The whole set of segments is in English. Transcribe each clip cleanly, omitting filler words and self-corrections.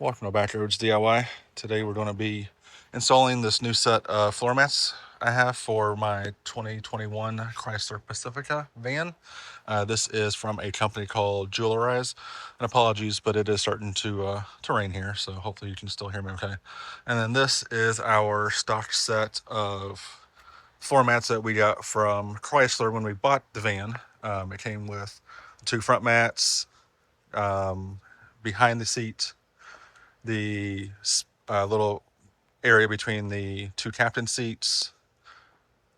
Welcome to Backroads DIY. Today we're going to be installing this new set of floor mats I have for my 2021 Chrysler Pacifica van. This is from a company called Joularise. And apologies, but it is starting to rain here, so hopefully you can still hear me okay. And then this is our stock set of floor mats that we got from Chrysler when we bought the van. It came with 2 front mats, behind the seat, the little area between the 2 captain seats,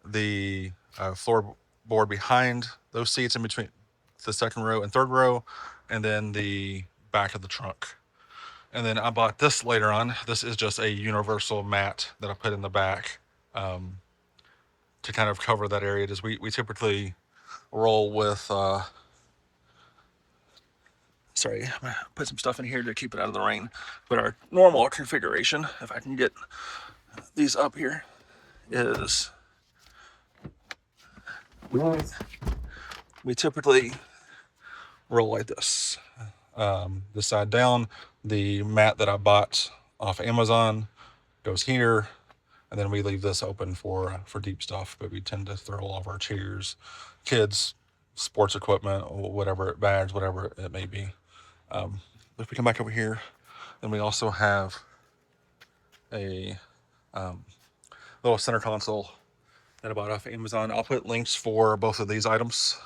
the floorboard behind those seats in between the second row and third row, and then the back of the trunk. And then I bought this later on. This is just a universal mat that I put in the back to kind of cover that area. As we typically roll with sorry, I'm gonna put some stuff in here to keep it out of the rain. But our normal configuration, if I can get these up here, is we typically roll like this. This side down, the mat that I bought off Amazon goes here, and then we leave this open for deep stuff, but we tend to throw all of our chairs, kids, sports equipment, or whatever, bags, whatever it may be. If we come back over here, then we also have a little center console that I bought off Amazon. I'll put links for both of these items.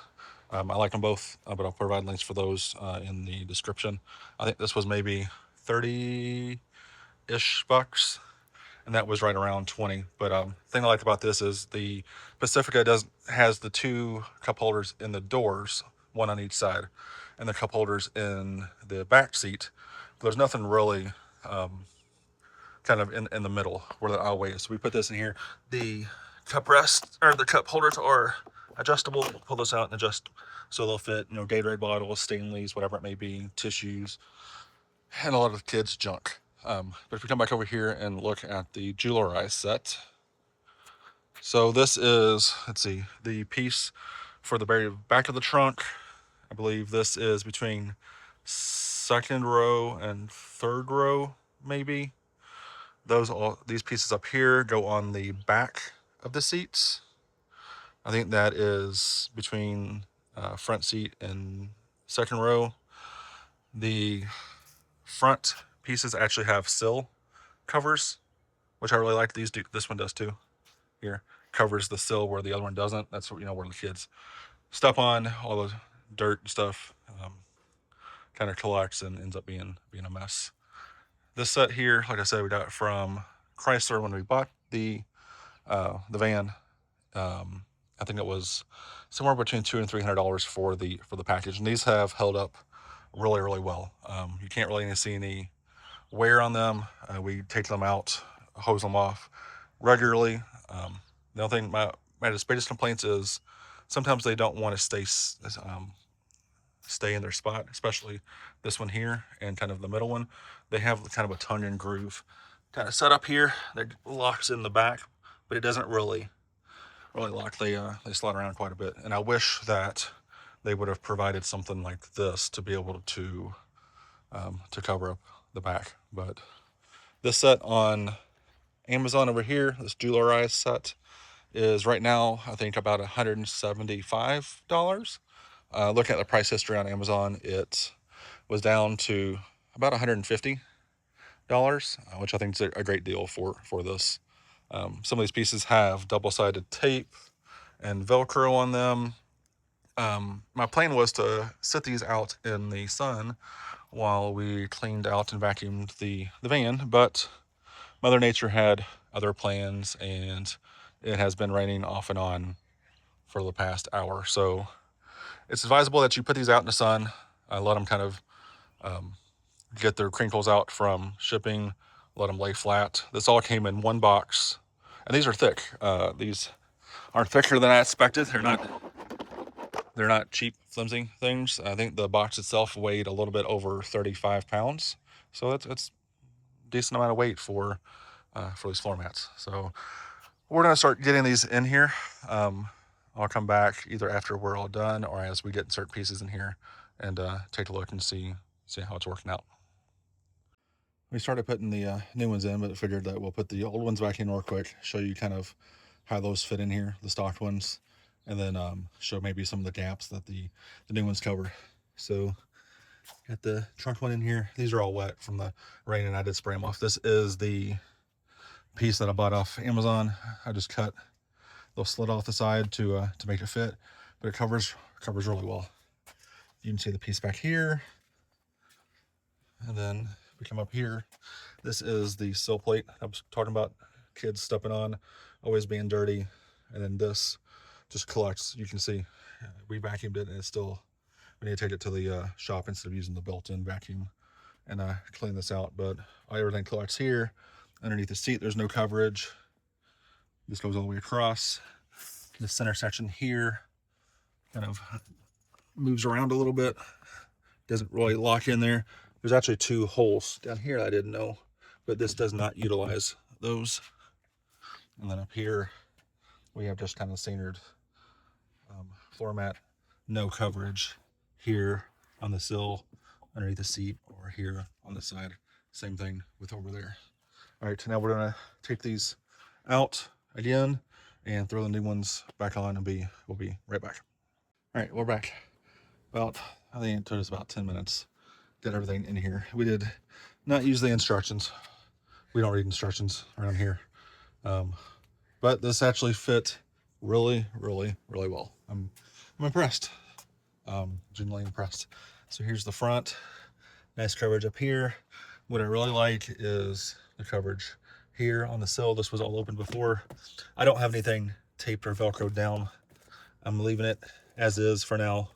I like them both, but I'll provide links for those in the description. I think this was maybe 30-ish bucks, and that was right around 20. But the thing I like about this is the Pacifica has the 2 cup holders in the doors, one on each side, and the cup holders in the back seat. But there's nothing really kind of in the middle where the aisleway is. So we put this in here. The cup rest, or the cup holders, are adjustable. We'll pull this out and adjust so they'll fit, Gatorade bottles, Stanleys, whatever it may be, tissues, and a lot of the kids' junk. But if we come back over here and look at the Joularise set, so this is, let's see, the piece for the very back of the trunk. I believe this is between second row and third row, maybe. These pieces up here go on the back of the seats. I think that is between front seat and second row. The front pieces actually have sill covers, which I really like. This one does too. Here, covers the sill where the other one doesn't. That's where the kids step on, all the dirt and stuff kind of collects and ends up being a mess. This set here, like I said, we got it from Chrysler when we bought the van. I think it was somewhere between $200 and $300 for the package, and these have held up really, really well. You can't really see any wear on them. We take them out, hose them off regularly. The only thing, my biggest complaints is sometimes they don't want to stay in their spot, especially this one here and kind of the middle one. They have kind of a tongue and groove kind of set up here that locks in the back, but it doesn't really lock. They slide around quite a bit, and I wish that they would have provided something like this to be able to cover up the back. But this set on Amazon over here, this Joularise set, is right now I think about $175. Looking at the price history on Amazon, it was down to about $150, which I think is a great deal for this. Some of these pieces have double-sided tape and Velcro on them. My plan was to sit these out in the sun while we cleaned out and vacuumed the van, but Mother Nature had other plans, and it has been raining off and on for the past hour. So it's advisable that you put these out in the sun, let them kind of get their crinkles out from shipping, let them lay flat. This all came in one box, and these are thick. These are thicker than I expected. They're not cheap, flimsy things. I think the box itself weighed a little bit over 35 pounds, so that's a decent amount of weight for these floor mats. So we're gonna start getting these in here. I'll come back either after we're all done or as we get certain pieces in here and take a look and see how it's working out. We started putting the new ones in, but figured that we'll put the old ones back in real quick, show you kind of how those fit in here, the stocked ones, and then show maybe some of the gaps that the new ones cover. So got the trunk one in here. These are all wet from the rain, and I did spray them off. This is the piece that I bought off Amazon. I just cut a little slit off the side to make it fit, but it covers really well. You can see the piece back here, and then we come up here. This is the sill plate I was talking about, kids stepping on, always being dirty, and then this just collects. You can see we vacuumed it, and it's still, we need to take it to the shop instead of using the built-in vacuum and clean this out. But everything collects here. Underneath the seat, there's no coverage. This goes all the way across. The center section here kind of moves around a little bit. Doesn't really lock in there. There's actually 2 holes down here I didn't know, but this does not utilize those. And then up here, we have just kind of standard floor mat, no coverage here on the sill, underneath the seat, or here on the side. Same thing with over there. All right, so now we're gonna take these out again and throw the new ones back on, and we'll be right back. All right, we're back. I think it took us about 10 minutes. Did everything in here. We did not use the instructions. We don't read instructions around here. But this actually fit really, really, really well. I'm impressed. Genuinely impressed. So here's the front. Nice coverage up here. What I really like is the coverage here on the sill. This was all open before. I don't have anything taped or Velcroed down. I'm leaving it as is for now.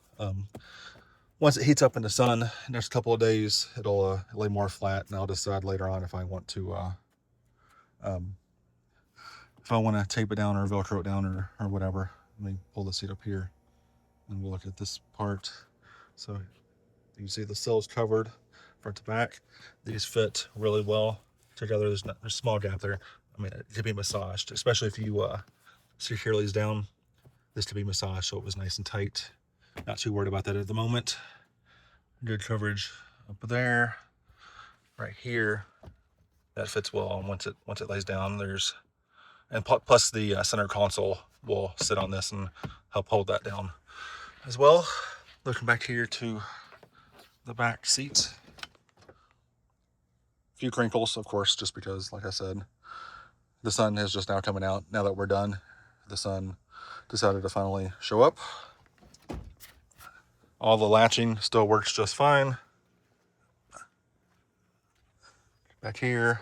Once it heats up in the sun, next couple of days, it'll lay more flat, and I'll decide later on if I want to tape it down or Velcro it down or whatever. Let me pull the seat up here, and we'll look at this part. So you can see the sill is covered front to back. These fit really well together. There's a small gap there. I mean, it could be massaged, especially if you secure these down. This could be massaged so it was nice and tight. Not too worried about that at the moment. Good coverage up there, right here. That fits well. And once it lays down, plus the center console will sit on this and help hold that down as well. Looking back here to the back seat, a few crinkles, of course, just because, like I said, the sun is just now coming out. Now that we're done, the sun decided to finally show up. All the latching still works just fine. Back here,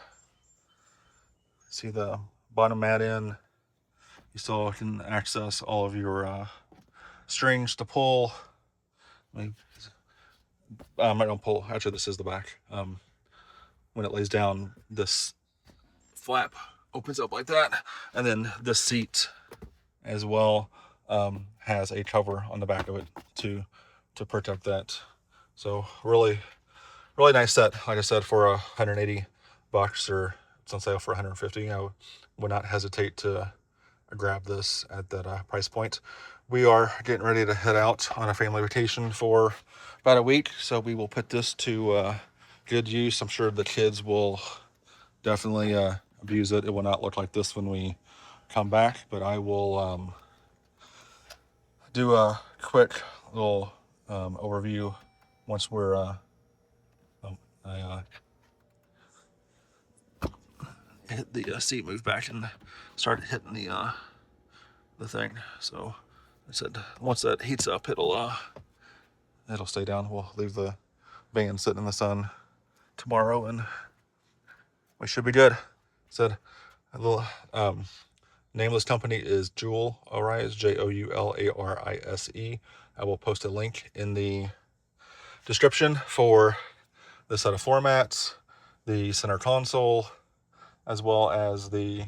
see the bottom mat in. You still can access all of your strings to pull. I don't pull. Actually, this is the back. When it lays down, this flap opens up like that, and then the seat as well has a cover on the back of it to protect that. So really nice set. Like I said, for $180, or it's on sale for $150. I would not hesitate to grab this at that price point. We are getting ready to head out on a family vacation for about a week, so we will put this to good use. I'm sure the kids will definitely abuse it. It will not look like this when we come back, but I will do a quick little overview once we're I hit the seat, move back, and started hitting the thing. So I said once that heats up, it'll stay down. We'll leave the van sitting in the sun tomorrow, and we should be good. Said a little nameless company is Joularise, Joularise. I will post a link in the description for the set of floor mats, the center console, as well as the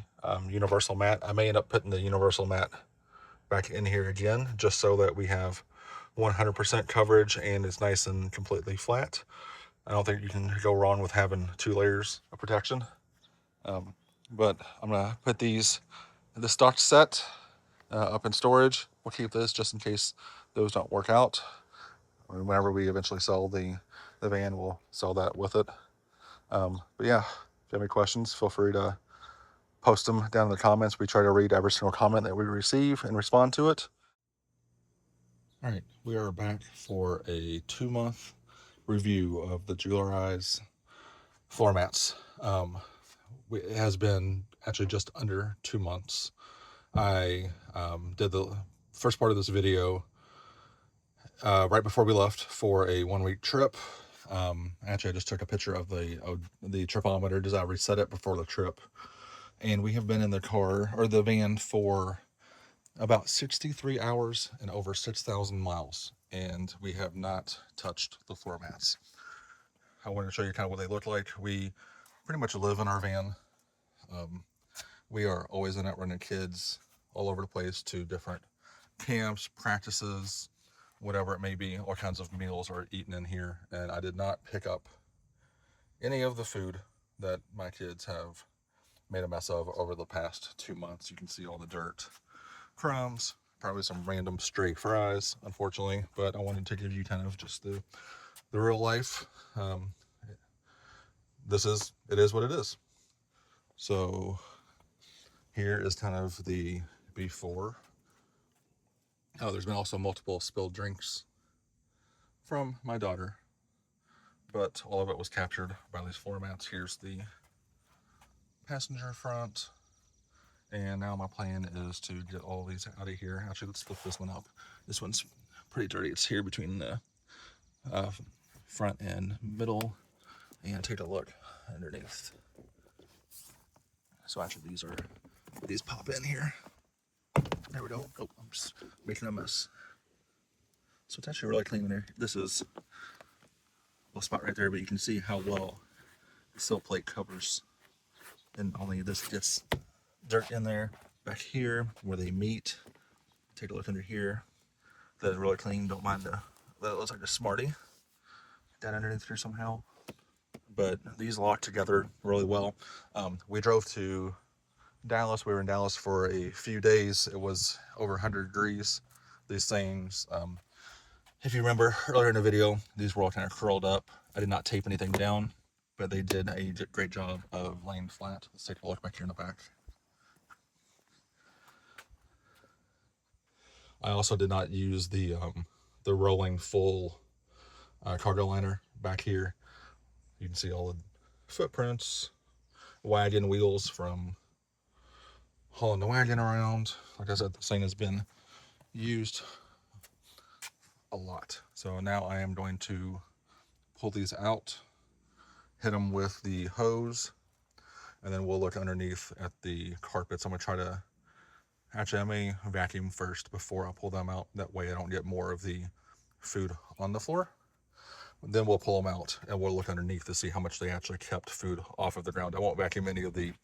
universal mat. I may end up putting the universal mat back in here again, just so that we have 100% coverage and it's nice and completely flat. I don't think you can go wrong with having 2 layers of protection. But I'm gonna put the stock set up in storage. We'll keep this just in case those don't work out. Whenever we eventually sell the van, we'll sell that with it. But yeah, if you have any questions, feel free to post them down in the comments. We try to read every single comment that we receive and respond to it. All right, we are back for a 2-month review of the Joularise floor mats. It has been actually just under 2 months. I did the first part of this video right before we left for a 1-week trip. Actually, I just took a picture of the tripometer. Does I reset it before the trip? And we have been in the car or the van for about 63 hours and over 6,000 miles, and we have not touched the floor mats. I want to show you kind of what they look like. We pretty much live in our van. We are always in it running kids all over the place to different camps, practices, whatever it may be. All kinds of meals are eaten in here, and I did not pick up any of the food that my kids have made a mess of over the past 2 months. You can see all the dirt, crumbs, probably some random stray fries, unfortunately, but I wanted to give you kind of just the real life. It is what it is. So here is kind of the before. Oh, there's been also multiple spilled drinks from my daughter, but all of it was captured by these floor mats. Here's the passenger front, and now my plan is to get all these out of here. Actually, let's flip this one up. This one's pretty dirty. It's here between the front and middle, and take a look underneath. So actually these pop in here. There we go. Oh, I'm just making a mess. So it's actually really clean in there. This is a little spot right there, but you can see how well the sill plate covers, and only this gets dirt in there. Back here where they meet, take a look under here. That is really clean. Don't mind that it looks like a Smartie down underneath here somehow. But these lock together really well. We drove to Dallas. We were in Dallas for a few days. It was over 100 degrees. These things, if you remember earlier in the video, these were all kind of curled up. I did not tape anything down, but they did a great job of laying flat. Let's take a look back here in the back. I also did not use the rolling full cargo liner back here. You can see all the footprints, wagon wheels from hauling the wagon around. Like I said, this thing has been used a lot. So now I am going to pull these out, hit them with the hose, and then we'll look underneath at the carpets. I'm gonna try to, actually I may vacuum first before I pull them out. That way I don't get more of the food on the floor. Then we'll pull them out and we'll look underneath to see how much they actually kept food off of the ground. I won't vacuum any of the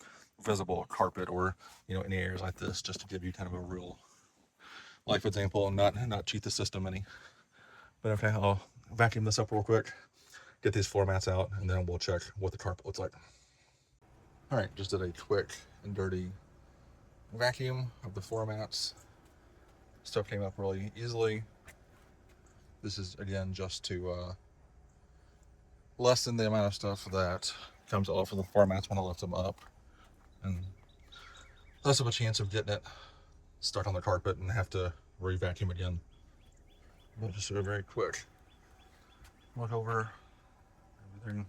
visible carpet or any areas like this, just to give you kind of a real life example and not cheat the system any. But okay, I'll vacuum this up real quick, get these floor mats out, and then we'll check what the carpet looks like. All right, just did a quick and dirty vacuum of the floor mats. Stuff came up really easily. This is again just to lessen the amount of stuff that comes off of the floor mats when I lift them up, and less of a chance of getting it stuck on the carpet and have to re-vacuum again. But just a very quick look over everything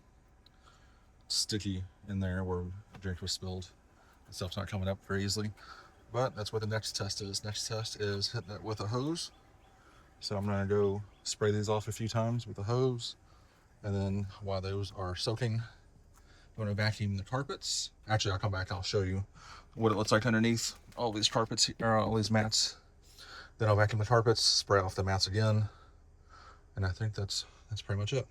sticky in there where a drink was spilled. The stuff's not coming up very easily, but that's what the next test is. Next test is hitting it with a hose. So I'm gonna go spray these off a few times with a hose, and then while those are soaking, I'm gonna vacuum the carpets. Actually, I'll come back, I'll show you what it looks like underneath all these carpets, or all these mats. Then I'll vacuum the carpets, spray off the mats again, and I think that's pretty much it.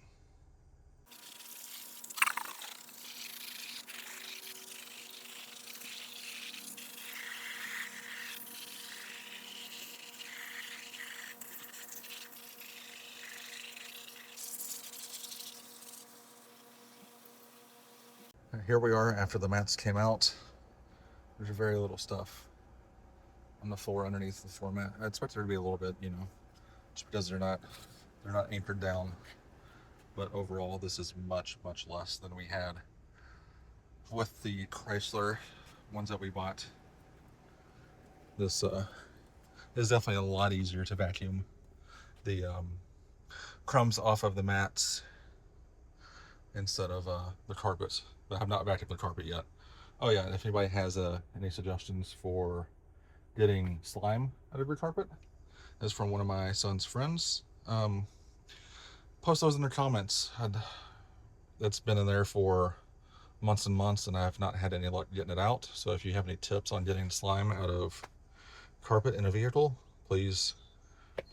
Here we are after the mats came out. There's very little stuff on the floor underneath the floor mat. I expect there to be a little bit, just because they're not anchored down. But overall, this is much less than we had with the Chrysler ones that we bought, this is definitely a lot easier to vacuum the crumbs off of the mats instead of the carpets. But I have not vacuumed the carpet yet. Oh yeah, if anybody has any suggestions for getting slime out of your carpet, is from one of my son's friends. Post those in the comments. That's been in there for months and months, and I have not had any luck getting it out. So if you have any tips on getting slime out of carpet in a vehicle, please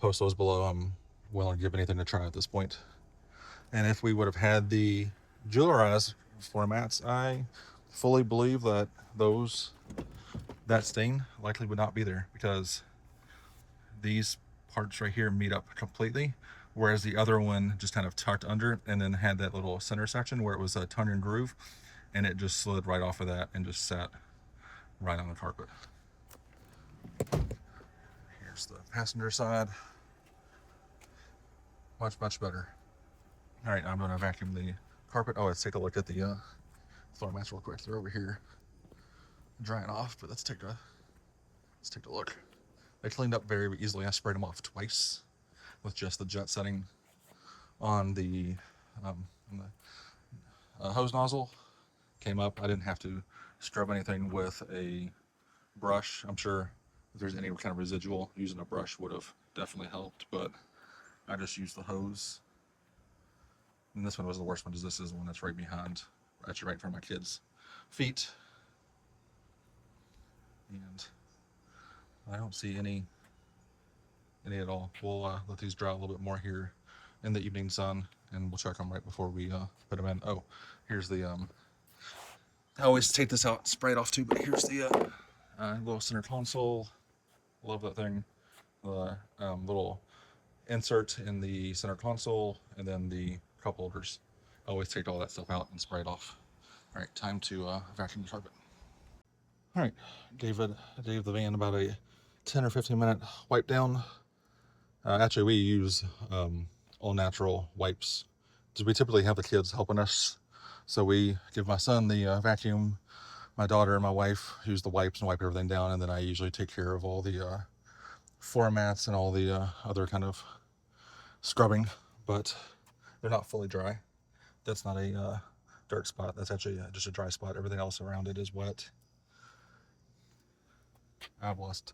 post those below. I'm willing to give anything to try at this point. And if we would have had the Joularise floor mats, I fully believe that that stain likely would not be there, because these parts right here meet up completely, whereas the other one just kind of tucked under and then had that little center section where it was a tongue and groove, and it just slid right off of that and just sat right on the carpet. Here's the passenger side. Much better. All right, I'm going to vacuum the carpet. Oh, let's take a look at the floor mats real quick. They're over here drying off, but let's take a look. They cleaned up very easily. I sprayed them off twice with just the jet setting on the hose nozzle. Came up. I didn't have to scrub anything with a brush. I'm sure if there's any kind of residual, using a brush would have definitely helped, but I just used the hose. And this one was the worst one, because this is the one that's right behind, actually right in front of my kids' feet. And I don't see any at all. We'll let these dry a little bit more here in the evening sun, and we'll check them right before we put them in. Oh, here's the I always take this out and spray it off too, but here's the little center console. Love that thing. The little insert in the center console, and then the cup holders. I always take all that stuff out and spray it off. All right, time to vacuum the carpet. All right, gave the van about a 10 or 15 minute wipe down. Actually, we use all natural wipes. We typically have the kids helping us, so we give my son the vacuum, my daughter and my wife use the wipes and wipe everything down, and then I usually take care of all the floor mats and all the other kind of scrubbing, but they're not fully dry. That's not a dirt spot. That's actually just a dry spot. Everything else around it is wet. I've lost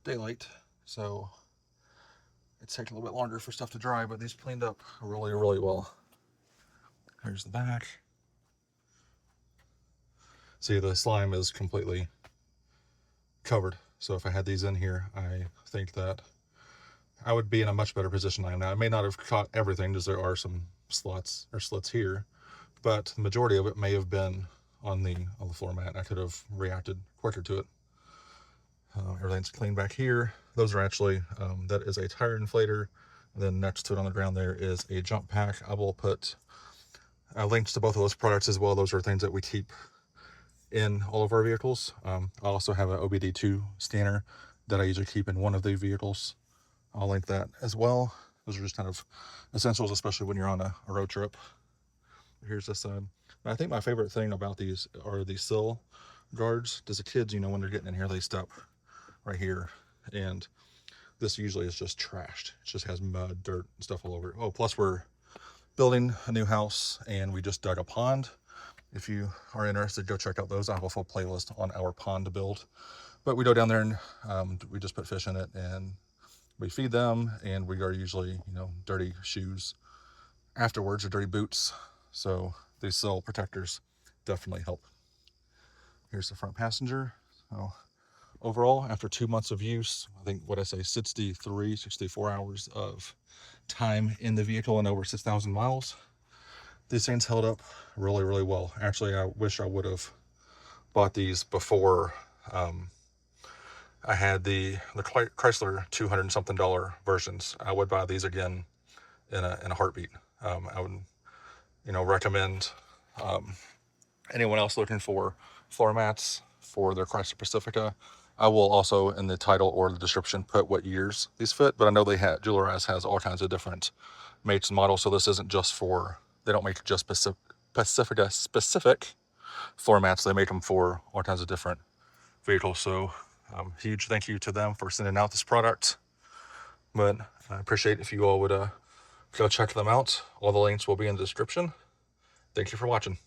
daylight, so it's taking a little bit longer for stuff to dry, but these cleaned up really well. Here's the back. See, the slime is completely covered, so if I had these in here, I think that I would be in a much better position than I am now. I may not have caught everything, because there are some slits here, but the majority of it may have been on the floor mat. I could have reacted quicker to it. Everything's clean back here. Those are actually, that is a tire inflator. And then next to it on the ground there is a jump pack. I will put links to both of those products as well. Those are things that we keep in all of our vehicles. I also have an OBD2 scanner that I usually keep in one of the vehicles. I'll link that as well. Those are just kind of essentials, especially when you're on a road trip. Here's this side. I think my favorite thing about these are the sill guards. As the kids, you know, when they're getting in here, they step right here, and this usually is just trashed. It just has mud, dirt, and stuff all over it. Oh, plus we're building a new house, and we just dug a pond. If you are interested, go check out those. I have a full playlist on our pond build. But we go down there and we just put fish in it, and we feed them, and we are usually, you know, dirty shoes afterwards, or dirty boots. So these sill protectors definitely help. Here's the front passenger. So overall, after 2 months of use, I think, what I say, 64 hours of time in the vehicle and over 6,000 miles, these things held up really well. Actually, I wish I would have bought these before I had the Chrysler $200 and something versions. I would buy these again in a heartbeat. I would, you know, recommend anyone else looking for floor mats for their Chrysler Pacifica. I will also, in the title or the description, put what years these fit, but I know Joularise has all kinds of different makes and models, so this isn't just for, they don't make just Pacifica specific floor mats. They make them for all kinds of different vehicles. So huge thank you to them for sending out this product. But I appreciate if you all would go check them out. All the links will be in the description. Thank you for watching.